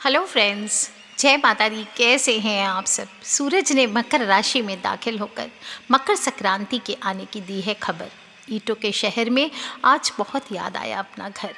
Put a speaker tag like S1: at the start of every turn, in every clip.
S1: Hello friends, जय माता दी। कैसे हैं आप सब। सूरज ने मकर राशि में दाखिल होकर मकर संक्रांति के आने की दी है खबर। ईंटों के शहर में आज बहुत याद आया अपना घर।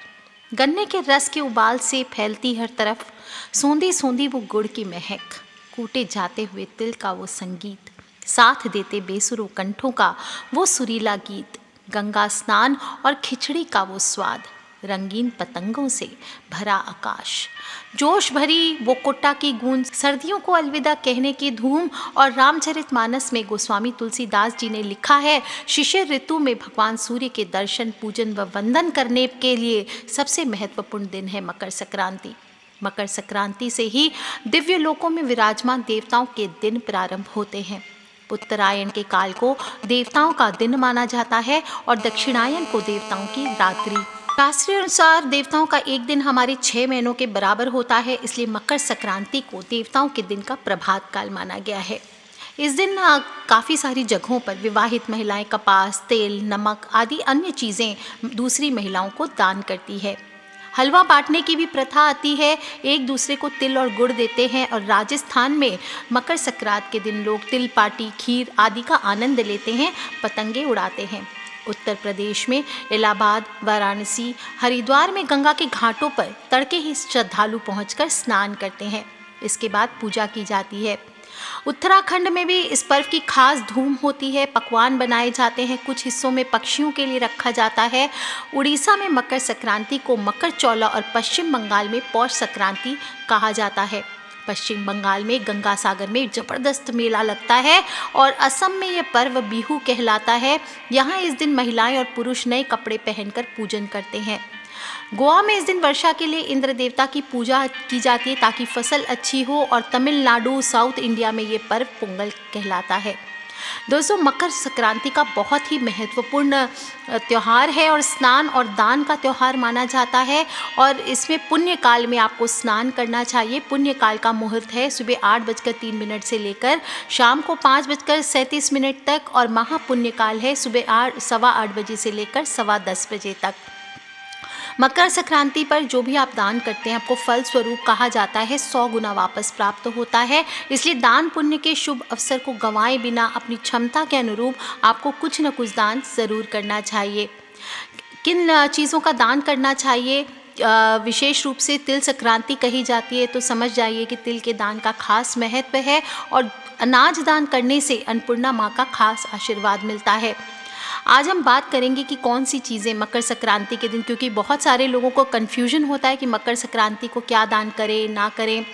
S1: गन्ने के रस के उबाल से फैलती हर तरफ सोंधी सोंधी वो गुड़ की महक, कूटे जाते हुए तिल का वो संगीत, साथ देते बेसुरों कंठों का वो सुरीला गीत, गंगा स्नान और खिचड़ी का वो स्वाद, रंगीन पतंगों से भरा आकाश, जोश भरी वो कोट्टा की गूंज, सर्दियों को अलविदा कहने की धूम। और रामचरितमानस में गोस्वामी तुलसीदास जी ने लिखा है, शिशिर ऋतु में भगवान सूर्य के दर्शन, पूजन व वंदन करने के लिए सबसे महत्वपूर्ण दिन है मकर संक्रांति। मकर संक्रांति से ही दिव्य लोकों में विराजमान देवताओं के दिन प्रारंभ होते हैं। उत्तरायण के काल को देवताओं का दिन माना जाता है और दक्षिणायन को देवताओं की रात्रि। शास्त्रीय अनुसार देवताओं का एक दिन हमारे 6 महीनों के बराबर होता है, इसलिए मकर संक्रांति को देवताओं के दिन का प्रभात काल माना गया है। इस दिन काफ़ी सारी जगहों पर विवाहित महिलाएं कपास, तेल, नमक आदि अन्य चीज़ें दूसरी महिलाओं को दान करती है। हलवा बांटने की भी प्रथा आती है, एक दूसरे को तिल और गुड़ देते हैं। और राजस्थान में मकर संक्रांति के दिन लोग तिल पार्टी, खीर आदि का आनंद लेते हैं, पतंगे उड़ाते हैं। उत्तर प्रदेश में इलाहाबाद, वाराणसी, हरिद्वार में गंगा के घाटों पर तड़के ही श्रद्धालु पहुंचकर स्नान करते हैं। इसके बाद पूजा की जाती है। उत्तराखंड में भी इस पर्व की खास धूम होती है, पकवान बनाए जाते हैं, कुछ हिस्सों में पक्षियों के लिए रखा जाता है। उड़ीसा में मकर संक्रांति को मकर चौला और पश्चिम बंगाल में पौष संक्रांति कहा जाता है। पश्चिम बंगाल में गंगा सागर में जबरदस्त मेला लगता है और असम में यह पर्व बिहू कहलाता है। यहाँ इस दिन महिलाएं और पुरुष नए कपड़े पहनकर पूजन करते हैं। गोवा में इस दिन वर्षा के लिए इंद्र देवता की पूजा की जाती है ताकि फसल अच्छी हो। और तमिलनाडु, साउथ इंडिया में ये पर्व पोंगल कहलाता है। दोस्तों, मकर संक्रांति का बहुत ही महत्वपूर्ण त्यौहार है और स्नान और दान का त्यौहार माना जाता है। और इसमें पुण्य काल में आपको स्नान करना चाहिए। पुण्य काल का मुहूर्त है सुबह 8:03 से लेकर शाम को 5:37 तक। और महापुण्य काल है सुबह 8:15 बजे से लेकर 10:15 बजे तक। मकर संक्रांति पर जो भी आप दान करते हैं आपको फल स्वरूप कहा जाता है 100 गुना वापस प्राप्त होता है। इसलिए दान पुण्य के शुभ अवसर को गंवाए बिना अपनी क्षमता के अनुरूप आपको कुछ न कुछ दान ज़रूर करना चाहिए। किन चीज़ों का दान करना चाहिए? विशेष रूप से तिल संक्रांति कही जाती है तो समझ जाइए कि तिल के दान का खास महत्व है। और अनाज दान करने से अन्नपूर्णा माँ का खास आशीर्वाद मिलता है। आज हम बात करेंगे कि कौन सी चीज़ें मकर संक्रांति के दिन, क्योंकि बहुत सारे लोगों को कन्फ्यूजन होता है कि मकर संक्रांति को क्या दान करें ना करें।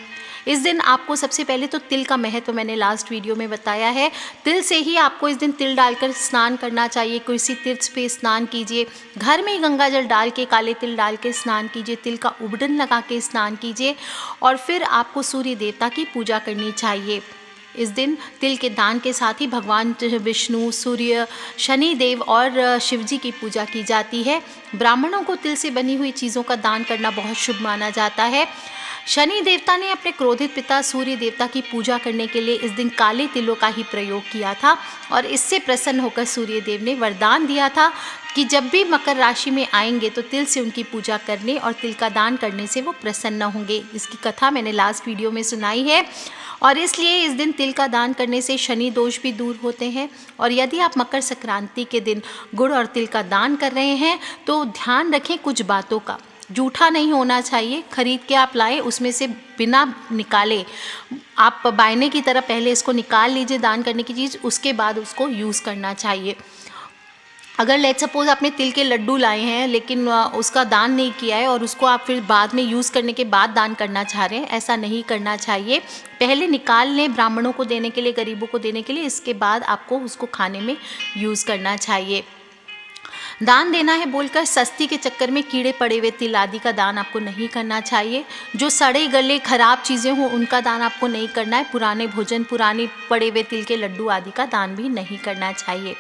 S1: इस दिन आपको सबसे पहले तो तिल का महत्व मैंने लास्ट वीडियो में बताया है। तिल से ही आपको इस दिन तिल डालकर स्नान करना चाहिए। किसी तीर्थ पे स्नान कीजिए, घर में ही गंगा जल डाल के, काले तिल डाल के स्नान कीजिए, तिल का उबडन लगा के स्नान कीजिए। और फिर आपको सूर्य देवता की पूजा करनी चाहिए। इस दिन तिल के दान के साथ ही भगवान विष्णु, सूर्य, शनि देव और शिव जी की पूजा की जाती है। ब्राह्मणों को तिल से बनी हुई चीज़ों का दान करना बहुत शुभ माना जाता है। शनि देवता ने अपने क्रोधित पिता सूर्य देवता की पूजा करने के लिए इस दिन काले तिलों का ही प्रयोग किया था। और इससे प्रसन्न होकर सूर्य देव ने वरदान दिया था कि जब भी मकर राशि में आएंगे तो तिल से उनकी पूजा करने और तिल का दान करने से वो प्रसन्न होंगे। इसकी कथा मैंने लास्ट वीडियो में सुनाई है। और इसलिए इस दिन तिल का दान करने से शनि दोष भी दूर होते हैं। और यदि आप मकर संक्रांति के दिन गुड़ और तिल का दान कर रहे हैं तो ध्यान रखें कुछ बातों का। जूठा नहीं होना चाहिए, खरीद के आप लाएं, उसमें से बिना निकाले आप बायने की तरह पहले इसको निकाल लीजिए दान करने की चीज़, उसके बाद उसको यूज़ करना चाहिए। अगर लेट सपोज आपने तिल के लड्डू लाए हैं लेकिन उसका दान नहीं किया है और उसको आप फिर बाद में यूज़ करने के बाद दान करना चाह रहे हैं, ऐसा नहीं करना चाहिए। पहले निकाल लें ब्राह्मणों को देने के लिए, गरीबों को देने के लिए, इसके बाद आपको उसको खाने में यूज़ करना चाहिए। दान देना है बोलकर सस्ती के चक्कर में कीड़े पड़े हुए तिल आदि का दान आपको नहीं करना चाहिए। जो सड़े गले खराब चीज़ें हों उनका दान आपको नहीं करना है। पुराने भोजन, पुराने पड़े हुए तिल के लड्डू आदि का दान भी नहीं करना चाहिए।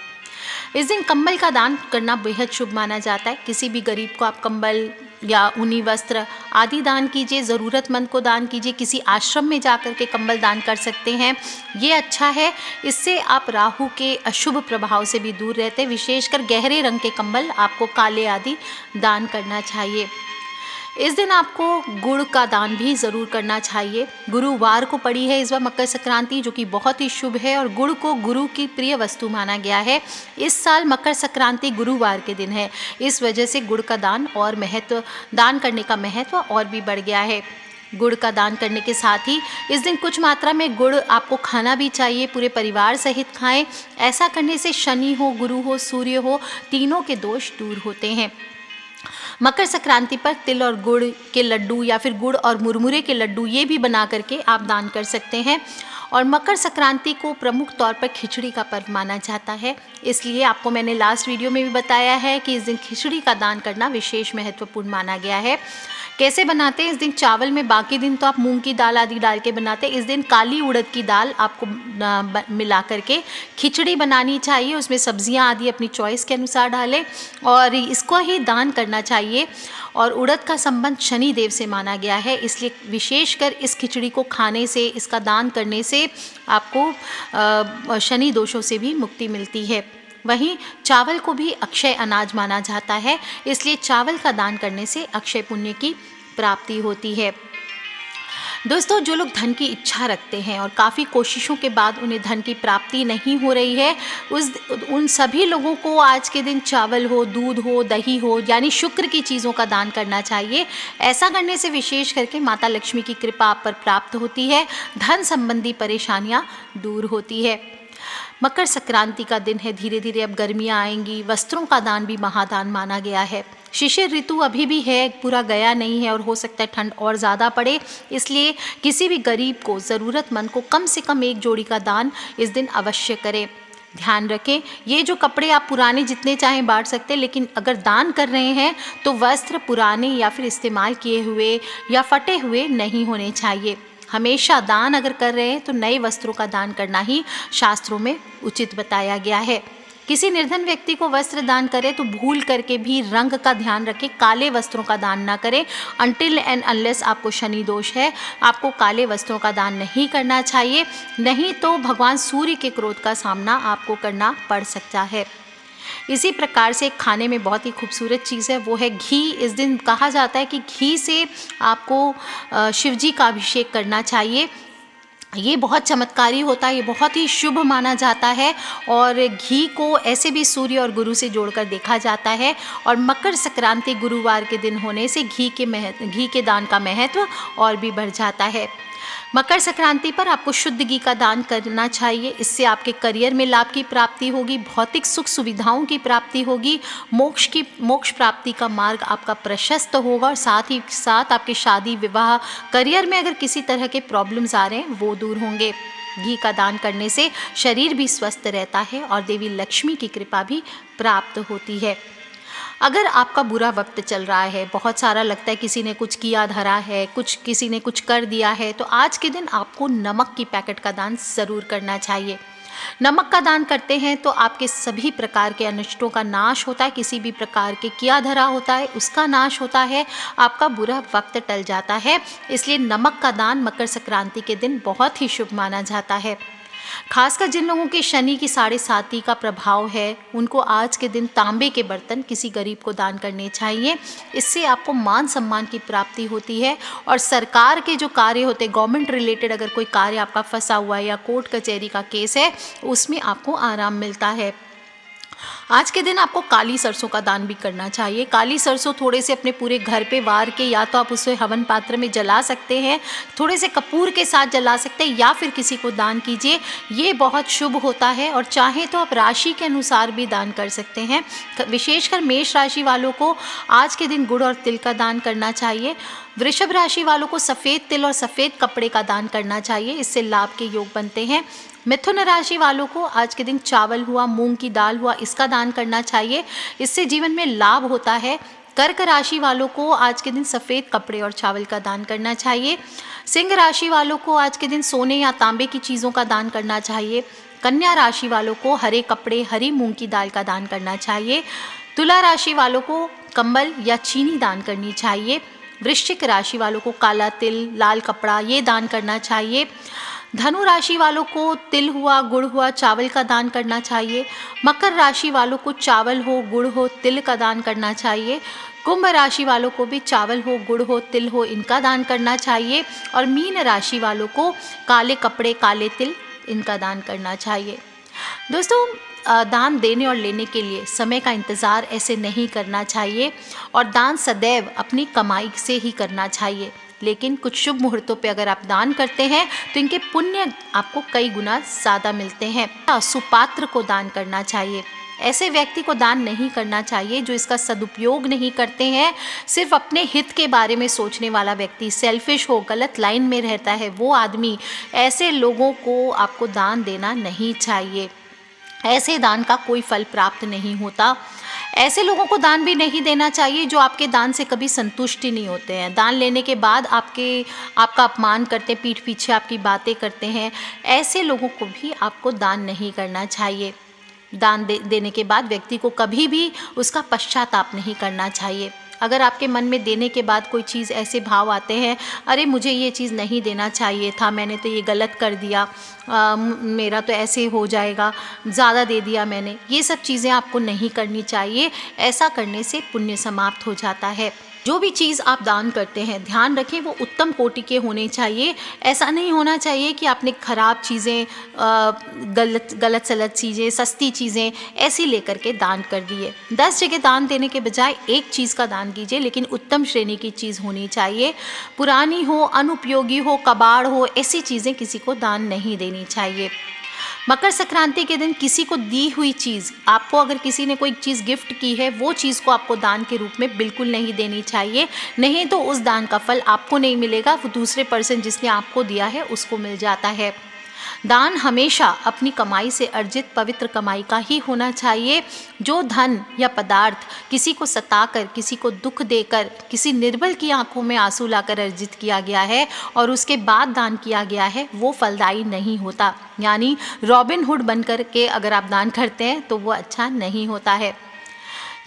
S1: इस दिन कंबल का दान करना बेहद शुभ माना जाता है। किसी भी गरीब को आप कंबल या ऊनी वस्त्र आदि दान कीजिए, ज़रूरतमंद को दान कीजिए। किसी आश्रम में जाकर के कंबल दान कर सकते हैं, ये अच्छा है। इससे आप राहु के अशुभ प्रभाव से भी दूर रहते हैं। विशेषकर गहरे रंग के कंबल आपको काले आदि दान करना चाहिए। इस दिन आपको गुड़ का दान भी ज़रूर करना चाहिए। गुरुवार को पड़ी है इस बार मकर संक्रांति, जो कि बहुत ही शुभ है और गुड़ को गुरु की प्रिय वस्तु माना गया है। इस साल मकर संक्रांति गुरुवार के दिन है, इस वजह से गुड़ का दान करने का महत्व और भी बढ़ गया है। गुड़ का दान करने के साथ ही इस दिन कुछ मात्रा में गुड़ आपको खाना भी चाहिए, पूरे परिवार सहित खाएं। ऐसा करने से शनि हो, गुरु हो, सूर्य हो, तीनों के दोष दूर होते हैं। मकर संक्रांति पर तिल और गुड़ के लड्डू या फिर गुड़ और मुरमुरे के लड्डू ये भी बना करके आप दान कर सकते हैं। और मकर संक्रांति को प्रमुख तौर पर खिचड़ी का पर्व माना जाता है, इसलिए आपको मैंने लास्ट वीडियो में भी बताया है कि इस दिन खिचड़ी का दान करना विशेष महत्वपूर्ण माना गया है। कैसे बनाते हैं इस दिन चावल में, बाकी दिन तो आप मूंग की दाल आदि डाल के बनाते हैं, इस दिन काली उड़द की दाल आपको मिला करके खिचड़ी बनानी चाहिए। उसमें सब्जियां आदि अपनी चॉइस के अनुसार डालें और इसको ही दान करना चाहिए। और उड़द का संबंध शनि देव से माना गया है, इसलिए विशेषकर इस खिचड़ी को खाने से, इसका दान करने से आपको शनि दोषों से भी मुक्ति मिलती है। वहीं चावल को भी अक्षय अनाज माना जाता है, इसलिए चावल का दान करने से अक्षय पुण्य की प्राप्ति होती है। दोस्तों, जो लोग धन की इच्छा रखते हैं और काफ़ी कोशिशों के बाद उन्हें धन की प्राप्ति नहीं हो रही है, उन सभी लोगों को आज के दिन चावल हो, दूध हो, दही हो, यानी शुक्र की चीज़ों का दान करना चाहिए। ऐसा करने से विशेष करके माता लक्ष्मी की कृपा आप पर प्राप्त होती है, धन संबंधी परेशानियाँ दूर होती है। मकर संक्रांति का दिन है, धीरे धीरे अब गर्मियाँ आएंगी। वस्त्रों का दान भी महादान माना गया है। शिशिर ऋतु अभी भी है, पूरा गया नहीं है और हो सकता है ठंड और ज़्यादा पड़े, इसलिए किसी भी गरीब को, ज़रूरतमंद को कम से कम एक जोड़ी का दान इस दिन अवश्य करें। ध्यान रखें, ये जो कपड़े आप पुराने जितने चाहें बांट सकते हैं, लेकिन अगर दान कर रहे हैं तो वस्त्र पुराने या फिर इस्तेमाल किए हुए या फटे हुए नहीं होने चाहिए। हमेशा दान अगर कर रहे हैं तो नए वस्त्रों का दान करना ही शास्त्रों में उचित बताया गया है। किसी निर्धन व्यक्ति को वस्त्र दान करें तो भूल करके भी रंग का ध्यान रखें, काले वस्त्रों का दान ना करें। अनटिल एंड अनलेस आपको शनि दोष है, आपको काले वस्त्रों का दान नहीं करना चाहिए, नहीं तो भगवान सूर्य के क्रोध का सामना आपको करना पड़ सकता है। इसी प्रकार से खाने में बहुत ही खूबसूरत चीज़ है, वो है घी। इस दिन कहा जाता है कि घी से आपको शिवजी का अभिषेक करना चाहिए। ये बहुत चमत्कारी होता है, ये बहुत ही शुभ माना जाता है और घी को ऐसे भी सूर्य और गुरु से जोड़कर देखा जाता है। और मकर संक्रांति गुरुवार के दिन होने से घी के दान का महत्व और भी बढ़ जाता है। मकर संक्रांति पर आपको शुद्ध घी का दान करना चाहिए, इससे आपके करियर में लाभ की प्राप्ति होगी, भौतिक सुख सुविधाओं की प्राप्ति होगी, मोक्ष प्राप्ति का मार्ग आपका प्रशस्त होगा और साथ ही साथ आपके शादी विवाह करियर में अगर किसी तरह के प्रॉब्लम्स आ रहे हैं वो दूर होंगे। घी का दान करने से शरीर भी स्वस्थ रहता है और देवी लक्ष्मी की कृपा भी प्राप्त होती है। अगर आपका बुरा वक्त चल रहा है, बहुत सारा लगता है किसी ने कुछ किया धरा है, किसी ने कुछ कर दिया है, तो आज के दिन आपको नमक की पैकेट का दान ज़रूर करना चाहिए। नमक का दान करते हैं तो आपके सभी प्रकार के अनिष्टों का नाश होता है, किसी भी प्रकार के किया धरा होता है उसका नाश होता है, आपका बुरा वक्त टल जाता है। इसलिए नमक का दान मकर संक्रांति के दिन बहुत ही शुभ माना जाता है। खासकर जिन लोगों के शनि की 7.5 का प्रभाव है, उनको आज के दिन तांबे के बर्तन किसी गरीब को दान करने चाहिए। इससे आपको मान सम्मान की प्राप्ति होती है और सरकार के जो कार्य होते हैं, गवर्नमेंट रिलेटेड अगर कोई कार्य आपका फंसा हुआ है या कोर्ट कचहरी का केस है, उसमें आपको आराम मिलता है। आज के दिन आपको काली सरसों का दान भी करना चाहिए। काली सरसों थोड़े से अपने पूरे घर पे वार के या तो आप उसे हवन पात्र में जला सकते हैं, थोड़े से कपूर के साथ जला सकते हैं या फिर किसी को दान कीजिए, ये बहुत शुभ होता है। और चाहे तो आप राशि के अनुसार भी दान कर सकते हैं। विशेषकर मेष राशि वालों को आज के दिन गुड़ और तिल का दान करना चाहिए। वृषभ राशि वालों को सफ़ेद तिल और सफ़ेद कपड़े का दान करना चाहिए, इससे लाभ के योग बनते हैं। मिथुन राशि वालों को आज के दिन चावल हुआ, मूंग की दाल हुआ, इसका दान करना चाहिए, इससे जीवन में लाभ होता है। कर्क राशि वालों को आज के दिन सफ़ेद कपड़े और चावल का दान करना चाहिए। सिंह राशि वालों को आज के दिन सोने या तांबे की चीज़ों का दान करना चाहिए। कन्या राशि वालों को हरे कपड़े, हरी मूंग की दाल का दान करना चाहिए। तुला राशि वालों को कंबल या चीनी दान करनी चाहिए। वृश्चिक राशि वालों को काला तिल, लाल कपड़ा ये दान करना चाहिए। धनु राशि वालों को तिल हुआ, गुड़ हुआ, चावल का दान करना चाहिए। मकर राशि वालों को चावल हो, गुड़ हो, तिल का दान करना चाहिए। कुंभ राशि वालों को भी चावल हो, गुड़ हो, तिल हो, इनका दान करना चाहिए। और मीन राशि वालों को काले कपड़े, काले तिल, इनका दान करना चाहिए। दोस्तों, दान देने और लेने के लिए समय का इंतज़ार ऐसे नहीं करना चाहिए और दान सदैव अपनी कमाई से ही करना चाहिए। लेकिन कुछ शुभ मुहूर्तों पे अगर आप दान करते हैं तो इनके पुण्य आपको कई गुना ज़्यादा मिलते हैं। सुपात्र को दान करना चाहिए। ऐसे व्यक्ति को दान नहीं करना चाहिए जो इसका सदुपयोग नहीं करते हैं। सिर्फ अपने हित के बारे में सोचने वाला व्यक्ति, सेल्फिश हो, गलत लाइन में रहता है, वो आदमी, ऐसे लोगों को आपको दान देना नहीं चाहिए। ऐसे दान का कोई फल प्राप्त नहीं होता। ऐसे लोगों को दान भी नहीं देना चाहिए जो आपके दान से कभी संतुष्ट ही नहीं होते हैं। दान लेने के बाद आपका अपमान करते, पीठ पीछे आपकी बातें करते हैं। ऐसे लोगों को भी आपको दान नहीं करना चाहिए। दान देने के बाद व्यक्ति को कभी भी उसका पश्चाताप नहीं करना चाहिए। अगर आपके मन में देने के बाद कोई चीज़ ऐसे भाव आते हैं, अरे मुझे ये चीज़ नहीं देना चाहिए था, मैंने तो ये गलत कर दिया, मेरा तो ऐसे हो जाएगा, ज़्यादा दे दिया मैंने, ये सब चीज़ें आपको नहीं करनी चाहिए। ऐसा करने से पुण्य समाप्त हो जाता है। जो भी चीज़ आप दान करते हैं, ध्यान रखें वो उत्तम कोटि के होने चाहिए। ऐसा नहीं होना चाहिए कि आपने खराब चीज़ें, गलत सलत चीज़ें, सस्ती चीज़ें ऐसी लेकर के दान कर दिए। 10 जगह दान देने के बजाय एक चीज़ का दान कीजिए, लेकिन उत्तम श्रेणी की चीज़ होनी चाहिए। पुरानी हो, अनुपयोगी हो, कबाड़ हो, ऐसी चीज़ें किसी को दान नहीं देनी चाहिए। मकर संक्रांति के दिन किसी को दी हुई चीज़, आपको अगर किसी ने कोई चीज़ गिफ्ट की है, वो चीज़ को आपको दान के रूप में बिल्कुल नहीं देनी चाहिए। नहीं तो उस दान का फल आपको नहीं मिलेगा, वो दूसरे पर्सन जिसने आपको दिया है उसको मिल जाता है। दान हमेशा अपनी कमाई से अर्जित पवित्र कमाई का ही होना चाहिए। जो धन या पदार्थ किसी को सताकर, किसी को दुख देकर, किसी निर्बल की आंखों में आंसू लाकर अर्जित किया गया है और उसके बाद दान किया गया है, वो फलदायी नहीं होता। यानी रॉबिन हुड बनकर के अगर आप दान करते हैं तो वो अच्छा नहीं होता है।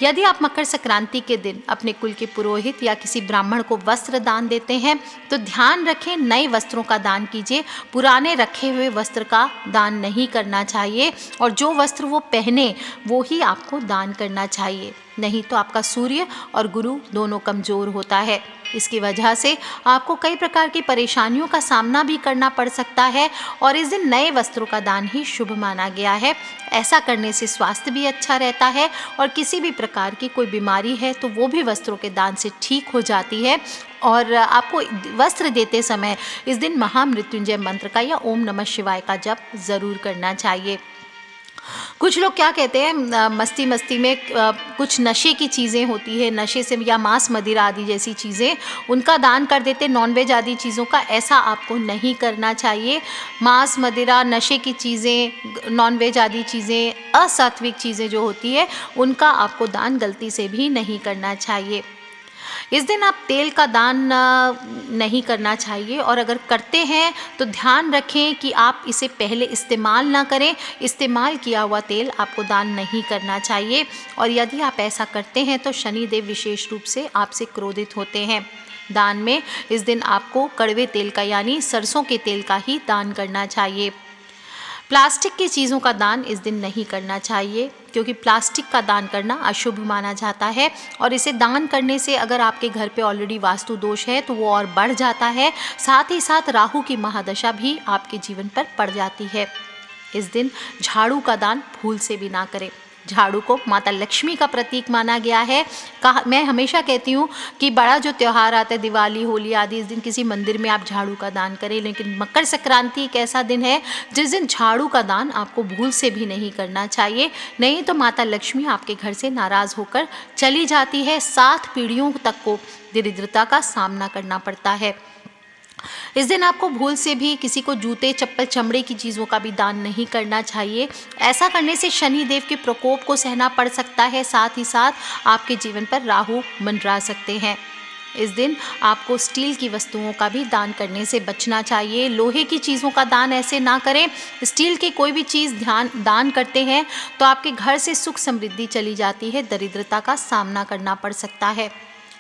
S1: यदि आप मकर संक्रांति के दिन अपने कुल के पुरोहित या किसी ब्राह्मण को वस्त्र दान देते हैं तो ध्यान रखें, नए वस्त्रों का दान कीजिए। पुराने रखे हुए वस्त्र का दान नहीं करना चाहिए और जो वस्त्र वो पहने वो ही आपको दान करना चाहिए। नहीं तो आपका सूर्य और गुरु दोनों कमज़ोर होता है। इसकी वजह से आपको कई प्रकार की परेशानियों का सामना भी करना पड़ सकता है और इस दिन नए वस्त्रों का दान ही शुभ माना गया है। ऐसा करने से स्वास्थ्य भी अच्छा रहता है और किसी भी प्रकार की कोई बीमारी है तो वो भी वस्त्रों के दान से ठीक हो जाती है। और आपको वस्त्र देते समय इस दिन महामृत्युंजय मंत्र का या ओम नमः शिवाय का जप ज़रूर करना चाहिए। कुछ लोग क्या कहते हैं, मस्ती मस्ती में कुछ नशे की चीज़ें होती है, नशे से या मांस मदिरा आदि जैसी चीज़ें, उनका दान कर देते, नॉनवेज आदि चीज़ों का। ऐसा आपको नहीं करना चाहिए। मांस मदिरा, नशे की चीज़ें, नॉनवेज आदि चीज़ें, असात्विक चीज़ें जो होती है, उनका आपको दान गलती से भी नहीं करना चाहिए। इस दिन आप तेल का दान नहीं करना चाहिए और अगर करते हैं तो ध्यान रखें कि आप इसे पहले इस्तेमाल ना करें। इस्तेमाल किया हुआ तेल आपको दान नहीं करना चाहिए और यदि आप ऐसा करते हैं तो शनिदेव विशेष रूप से आपसे क्रोधित होते हैं। दान में इस दिन आपको कड़वे तेल का यानी सरसों के तेल का ही दान करना चाहिए। प्लास्टिक की चीज़ों का दान इस दिन नहीं करना चाहिए क्योंकि प्लास्टिक का दान करना अशुभ माना जाता है और इसे दान करने से अगर आपके घर पे ऑलरेडी वास्तु दोष है तो वो और बढ़ जाता है। साथ ही साथ राहु की महादशा भी आपके जीवन पर पड़ जाती है। इस दिन झाड़ू का दान भूल से भी ना करें। झाड़ू को माता लक्ष्मी का प्रतीक माना गया है। मैं हमेशा कहती हूँ कि बड़ा जो त्यौहार आता है, दिवाली, होली आदि, इस दिन किसी मंदिर में आप झाड़ू का दान करें। लेकिन मकर संक्रांति एक ऐसा दिन है जिस दिन झाड़ू का दान आपको भूल से भी नहीं करना चाहिए। नहीं तो माता लक्ष्मी आपके घर से नाराज़ होकर चली जाती है। 7 पीढ़ियों तक को दरिद्रता का सामना करना पड़ता है। इस दिन आपको भूल से भी किसी को जूते, चप्पल, चमड़े की चीज़ों का भी दान नहीं करना चाहिए। ऐसा करने से शनि देव के प्रकोप को सहना पड़ सकता है। साथ ही साथ आपके जीवन पर राहु मंडरा सकते हैं। इस दिन आपको स्टील की वस्तुओं का भी दान करने से बचना चाहिए। लोहे की चीज़ों का दान ऐसे ना करें। स्टील की कोई भी चीज़ दान करते हैं तो आपके घर से सुख समृद्धि चली जाती है, दरिद्रता का सामना करना पड़ सकता है।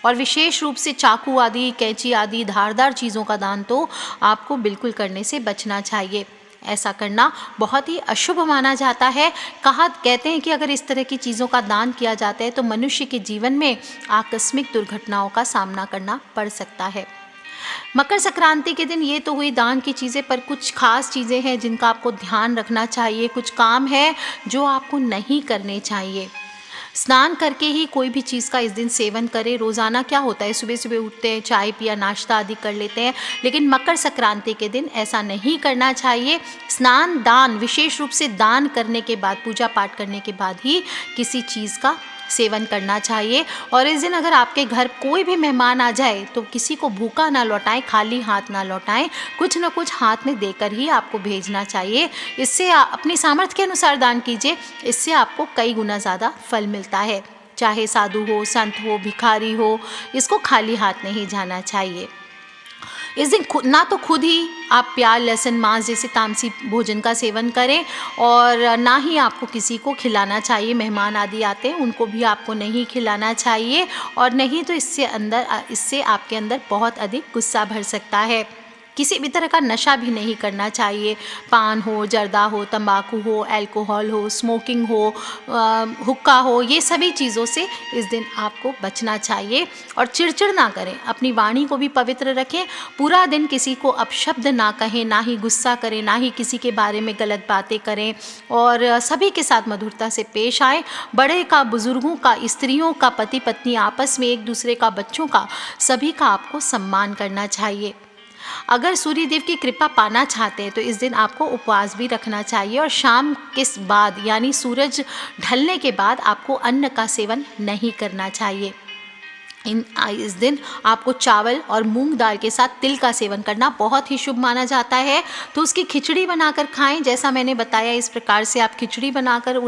S1: और विशेष रूप से चाकू आदि, कैंची आदि धारदार चीज़ों का दान तो आपको बिल्कुल करने से बचना चाहिए। ऐसा करना बहुत ही अशुभ माना जाता है। कहते हैं कि अगर इस तरह की चीज़ों का दान किया जाता है तो मनुष्य के जीवन में आकस्मिक दुर्घटनाओं का सामना करना पड़ सकता है। मकर संक्रांति के दिन ये तो हुई दान की चीज़ें, पर कुछ खास चीज़ें हैं जिनका आपको ध्यान रखना चाहिए। कुछ काम है जो आपको नहीं करने चाहिए। स्नान करके ही कोई भी चीज़ का इस दिन सेवन करें। रोज़ाना क्या होता है, सुबह सुबह उठते हैं, चाय पिया, नाश्ता आदि कर लेते हैं, लेकिन मकर संक्रांति के दिन ऐसा नहीं करना चाहिए। स्नान, दान, विशेष रूप से दान करने के बाद, पूजा पाठ करने के बाद ही किसी चीज़ का सेवन करना चाहिए। और इस दिन अगर आपके घर कोई भी मेहमान आ जाए तो किसी को भूखा ना लौटाएं, खाली हाथ ना लौटाएं, कुछ ना कुछ हाथ में देकर ही आपको भेजना चाहिए। इससे अपनी सामर्थ्य के अनुसार दान कीजिए, इससे आपको कई गुना ज़्यादा फल मिलता है। चाहे साधु हो, संत हो, भिखारी हो, इसको खाली हाथ नहीं जाना चाहिए। इस दिन ना तो खुद ही आप प्याज, लहसुन, मांस जैसे तामसी भोजन का सेवन करें, और ना ही आपको किसी को खिलाना चाहिए। मेहमान आदि आते हैं उनको भी आपको नहीं खिलाना चाहिए, और नहीं तो इससे आपके अंदर बहुत अधिक गुस्सा भर सकता है। किसी भी तरह का नशा भी नहीं करना चाहिए। पान हो, जर्दा हो, तंबाकू हो, अल्कोहल हो, स्मोकिंग हो, हुक्का हो, ये सभी चीज़ों से इस दिन आपको बचना चाहिए। और चिड़चिड़ ना करें, अपनी वाणी को भी पवित्र रखें। पूरा दिन किसी को अपशब्द ना कहें, ना ही गुस्सा करें, ना ही किसी के बारे में गलत बातें करें, और सभी के साथ मधुरता से पेश आएँ। बड़े का, बुज़ुर्गों का, स्त्रियों का, पति पत्नी आपस में, एक दूसरे का, बच्चों का, सभी का आपको सम्मान करना चाहिए। अगर सूर्य देव की कृपा पाना चाहते हैं तो इस दिन आपको उपवास भी रखना चाहिए, और शाम के बाद यानी सूरज ढलने के बाद आपको अन्न का सेवन नहीं करना चाहिए। इस दिन आपको चावल और मूंग दाल के साथ तिल का सेवन करना बहुत ही शुभ माना जाता है। तो उसकी खिचड़ी बनाकर खाएं। जैसा मैंने बताया, इस प्रकार से आप खिचड़ी बनाकर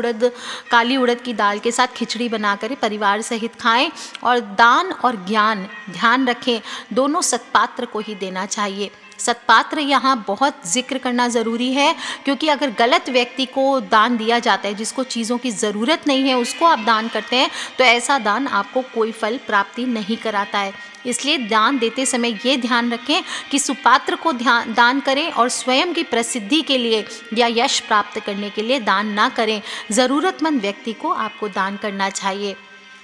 S1: काली उड़द की दाल के साथ खिचड़ी बनाकर परिवार सहित खाएं। और दान और ज्ञान, ध्यान रखें, दोनों सत्पात्र को ही देना चाहिए। सत्पात्र यहाँ बहुत जिक्र करना ज़रूरी है, क्योंकि अगर गलत व्यक्ति को दान दिया जाता है, जिसको चीज़ों की ज़रूरत नहीं है, उसको आप दान करते हैं, तो ऐसा दान आपको कोई फल प्राप्ति नहीं कराता है। इसलिए दान देते समय ये ध्यान रखें कि सुपात्र को दान करें, और स्वयं की प्रसिद्धि के लिए या यश प्राप्त करने के लिए दान ना करें। ज़रूरतमंद व्यक्ति को आपको दान करना चाहिए।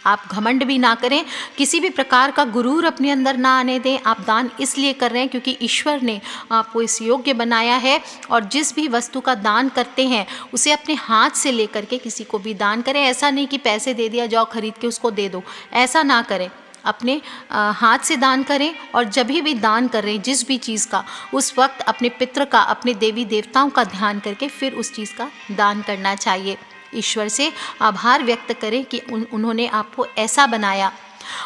S1: आप घमंड भी ना करें, किसी भी प्रकार का गुरूर अपने अंदर ना आने दें। आप दान इसलिए कर रहे हैं क्योंकि ईश्वर ने आपको इस योग्य बनाया है, और जिस भी वस्तु का दान करते हैं उसे अपने हाथ से लेकर के किसी को भी दान करें। ऐसा नहीं कि पैसे दे दिया, जाओ खरीद के उसको दे दो, ऐसा ना करें। अपने हाथ से दान करें, और जब भी दान कर रहे हैं जिस भी चीज़ का, उस वक्त अपने पितृ का, अपने देवी देवताओं का ध्यान करके फिर उस चीज़ का दान करना चाहिए। ईश्वर से आभार व्यक्त करें कि उन्होंने आपको ऐसा बनाया।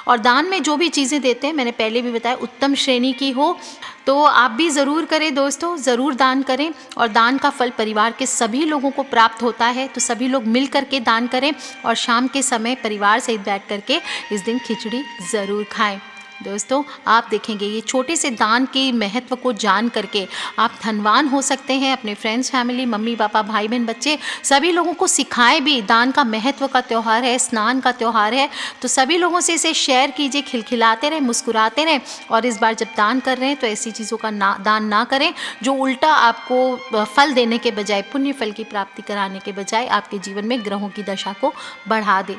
S1: और दान में जो भी चीज़ें देते हैं, मैंने पहले भी बताया, उत्तम श्रेणी की हो। तो आप भी ज़रूर करें दोस्तों, ज़रूर दान करें, और दान का फल परिवार के सभी लोगों को प्राप्त होता है। तो सभी लोग मिल करके दान करें, और शाम के समय परिवार सहित बैठ करके इस दिन खिचड़ी ज़रूर खाएं। दोस्तों, आप देखेंगे ये छोटे से दान के महत्व को जान करके आप धनवान हो सकते हैं। अपने फ्रेंड्स, फैमिली, मम्मी पापा, भाई बहन, बच्चे, सभी लोगों को सिखाएं भी। दान का महत्व का त्यौहार है, स्नान का त्यौहार है, तो सभी लोगों से इसे शेयर कीजिए। खिलखिलाते रहें, मुस्कुराते रहें, और इस बार जब दान कर रहे हैं तो ऐसी चीज़ों का दान ना करें जो उल्टा आपको फल देने के बजाय, पुण्य फल की प्राप्ति कराने के बजाय आपके जीवन में ग्रहों की दशा को बढ़ा दे।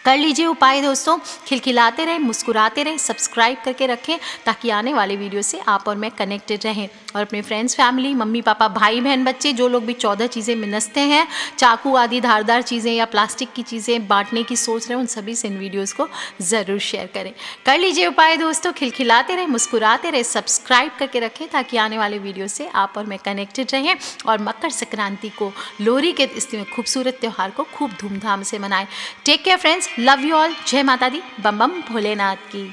S1: कर लीजिए उपाय दोस्तों, खिलखिलाते रहें, मुस्कुराते रहें, सब्सक्राइब करके रखें ताकि आने वाले वीडियो से आप और मैं कनेक्टेड रहें। और अपने फ्रेंड्स, फैमिली, मम्मी पापा, भाई बहन, बच्चे, जो लोग भी 14 चीज़ें मिनसते हैं, चाकू आदि धारदार चीज़ें या प्लास्टिक की चीज़ें बांटने की सोच रहे हैं, उन सभी से इन वीडियोज़ को ज़रूर शेयर करें। कर लीजिए उपाय दोस्तों, खिलखिलाते रहें, मुस्कुराते रहें, सब्सक्राइब करके रखें ताकि आने वाले वीडियो से आप और मैं कनेक्टेड रहें, और मकर संक्रांति को, लोहरी के इस खूबसूरत त्यौहार को खूब धूमधाम से मनाएं। Take care friends, love you all. जय माता दी, बम बम भोलेनाथ की।